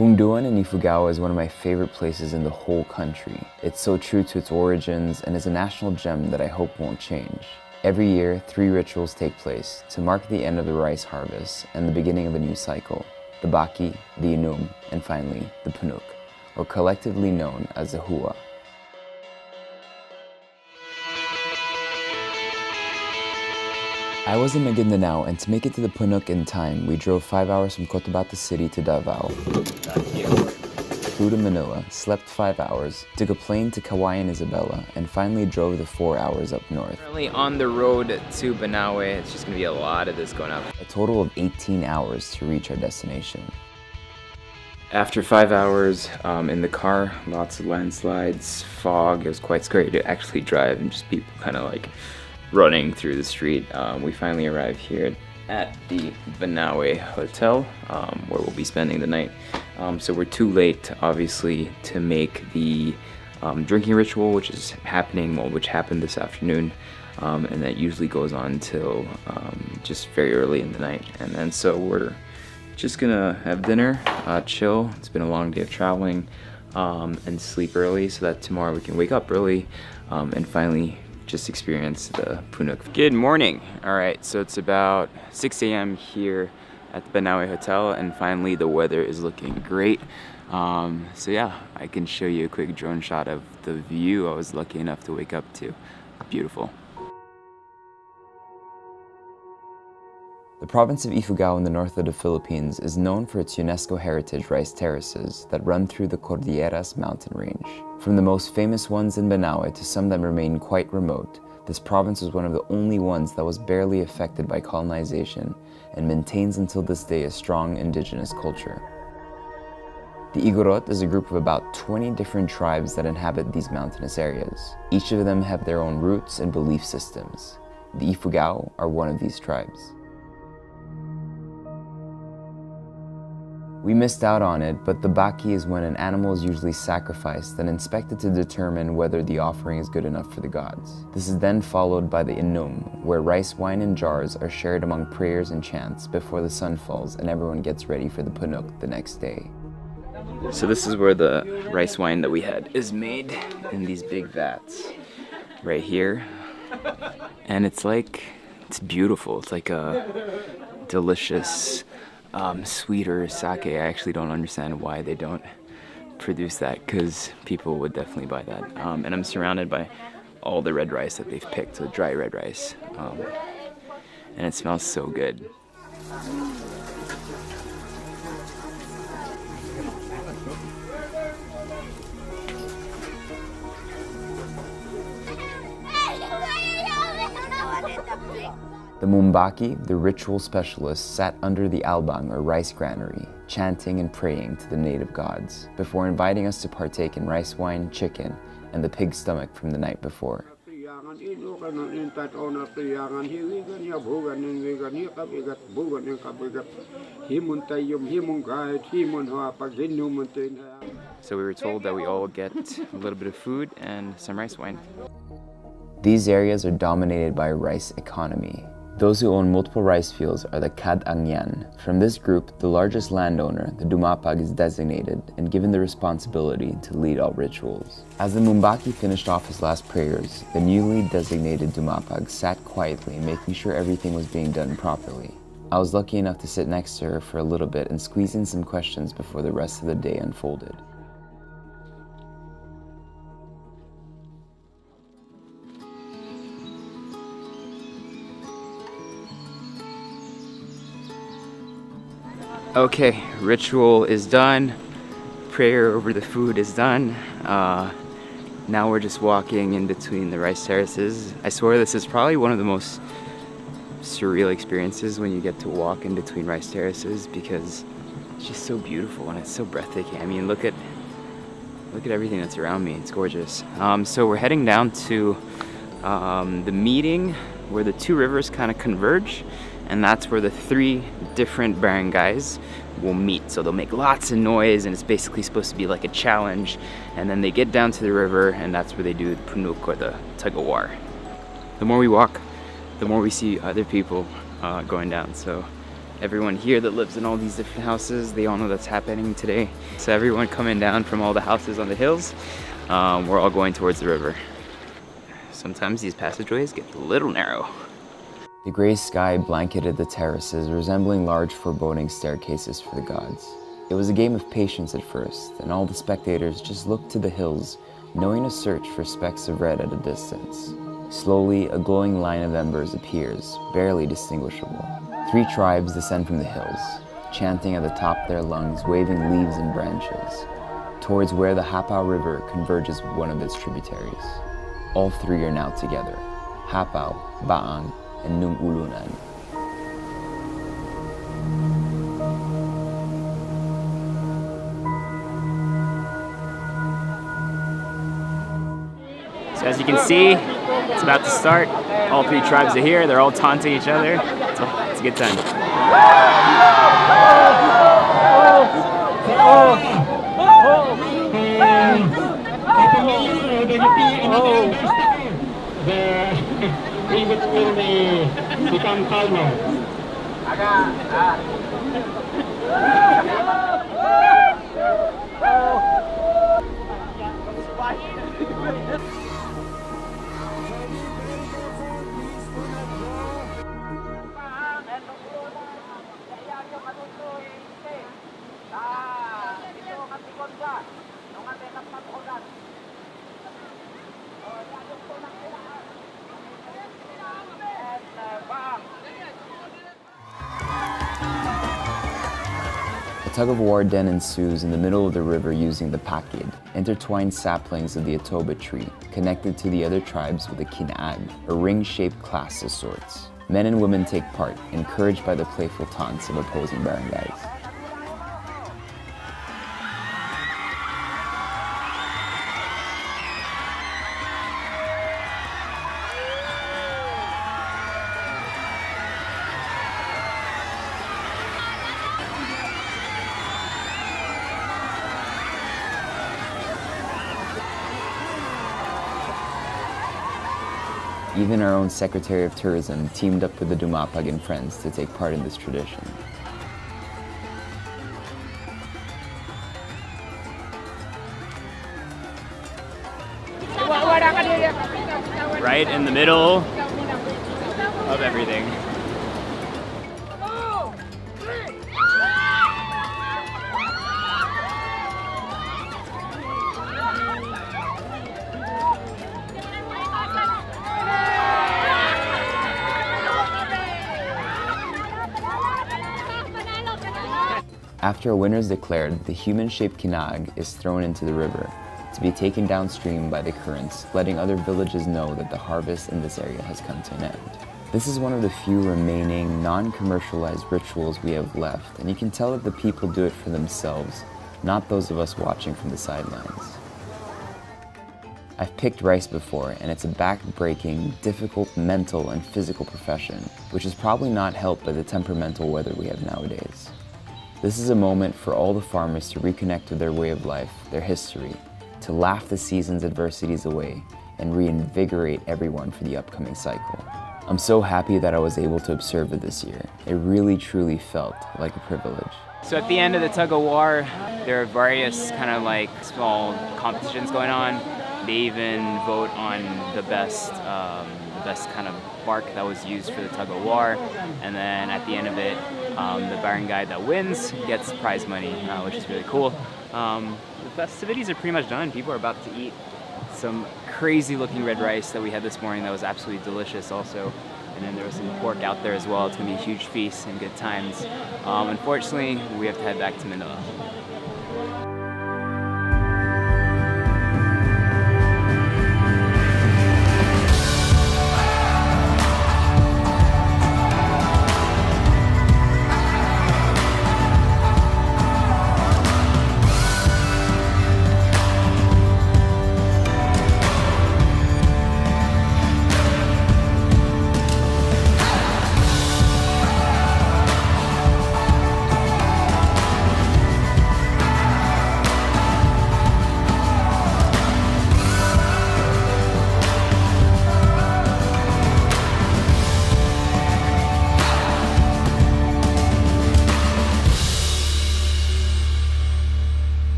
Hungduan in Ifugao is one of my favorite places in the whole country. It's so true to its origins and is a national gem that I hope won't change. Every year, 3 rituals take place to mark the end of the rice harvest and the beginning of a new cycle. The Baki, the Inum, and finally, the Punuk, or collectively known as the Hua. I was in Maguindanao, and to make it to the Punuk in time, we drove 5 hours from Cotabato City to Davao, flew to Manila, slept 5 hours, took a plane to Kauai and Isabela, and finally drove the 4 hours up north. Currently on the road to Banawe. It's just gonna be a lot of this going up. A total of 18 hours to reach our destination. After 5 hours in the car, lots of landslides, fog. It was quite scary to actually drive and just people kind of like running through the street. We finally arrived here at the Banawe Hotel where we'll be spending the night. So we're too late, obviously, to make the drinking ritual, which happened this afternoon, and that usually goes on till just very early in the night. And then so we're just gonna have dinner, chill. It's been a long day of traveling, and sleep early so that tomorrow we can wake up early and finally just experience the Punuk. Good morning. All right, so it's about 6 a.m. here at the Banawe Hotel, and finally the weather is looking great. So yeah, I can show you a quick drone shot of the view I was lucky enough to wake up to. Beautiful. The province of Ifugao in the north of the Philippines is known for its UNESCO heritage rice terraces that run through the Cordilleras mountain range. From the most famous ones in Banawe to some that remain quite remote, this province was one of the only ones that was barely affected by colonization and maintains until this day a strong indigenous culture. The Igorot is a group of about 20 different tribes that inhabit these mountainous areas. Each of them have their own roots and belief systems. The Ifugao are one of these tribes. We missed out on it, but the Baki is when an animal is usually sacrificed and inspected to determine whether the offering is good enough for the gods. This is then followed by the Inum, where rice wine in jars are shared among prayers and chants before the sun falls and everyone gets ready for the Punuk the next day. So this is where the rice wine that we had is made in these big vats right here. And it's beautiful. It's like a delicious sweeter sake. I actually don't understand why they don't produce that, because people would definitely buy that. And I'm surrounded by all the red rice that they've picked, so dry red rice. And it smells so good. The Mumbaki, the ritual specialist, sat under the albang or rice granary, chanting and praying to the native gods, before inviting us to partake in rice wine, chicken, and the pig stomach from the night before. So we were told that we all get a little bit of food and some rice wine. These areas are dominated by a rice economy. Those who own multiple rice fields are the Kad-angyan. From this group, the largest landowner, the Dumapag, is designated and given the responsibility to lead all rituals. As the Mumbaki finished off his last prayers, the newly designated Dumapag sat quietly, making sure everything was being done properly. I was lucky enough to sit next to her for a little bit and squeeze in some questions before the rest of the day unfolded. Okay, ritual is done. Prayer over the food is done. Now we're just walking in between the rice terraces. I swear this is probably one of the most surreal experiences when you get to walk in between rice terraces, because it's just so beautiful and it's so breathtaking. I mean, look at everything that's around me. It's gorgeous. So we're heading down to the meeting where the 2 rivers kind of converge, and that's where the 3 different barangays will meet. So they'll make lots of noise, and it's basically supposed to be like a challenge, and then they get down to the river, and that's where they do the punuk, or the tug of war. The more we walk, the more we see other people going down, so everyone here that lives in all these different houses, they all know that's happening today. So everyone coming down from all the houses on the hills, we're all going towards the river. Sometimes these passageways get a little narrow. The gray sky blanketed the terraces, resembling large foreboding staircases for the gods. It was a game of patience at first, and all the spectators just looked to the hills, knowing to search for specks of red at a distance. Slowly, a glowing line of embers appears, barely distinguishable. 3 tribes descend from the hills, chanting at the top of their lungs, waving leaves and branches, towards where the Hapao River converges with one of its tributaries. All 3 are now together, Hapao, Baang, and Nung Ulunan. So as you can see, it's about to start. All 3 tribes are here. They're all taunting each other. It's a good time. Become calmer. A tug-of-war then ensues in the middle of the river using the pakid, intertwined saplings of the atoba tree, connected to the other tribes with a kinaag, a ring-shaped clasp of sorts. Men and women take part, encouraged by the playful taunts of opposing barangays. Even our own Secretary of Tourism teamed up with the Dumapag and friends to take part in this tradition. Right in the middle of everything. After a winner is declared, the human-shaped kinaag is thrown into the river, to be taken downstream by the currents, letting other villages know that the harvest in this area has come to an end. This is one of the few remaining non-commercialized rituals we have left, and you can tell that the people do it for themselves, not those of us watching from the sidelines. I've picked rice before, and it's a back-breaking, difficult mental and physical profession, which is probably not helped by the temperamental weather we have nowadays. This is a moment for all the farmers to reconnect with their way of life, their history, to laugh the season's adversities away, and reinvigorate everyone for the upcoming cycle. I'm so happy that I was able to observe it this year. It really truly felt like a privilege. So at the end of the tug-of-war, there are various kind of like small competitions going on. They even vote on the best kind of bark that was used for the tug-of-war, and then at the end of it, the barangay that wins gets prize money, which is really cool. The festivities are pretty much done. People are about to eat some crazy looking red rice that we had this morning that was absolutely delicious also. And then there was some pork out there as well. It's gonna be a huge feast and good times. Unfortunately, we have to head back to Manila.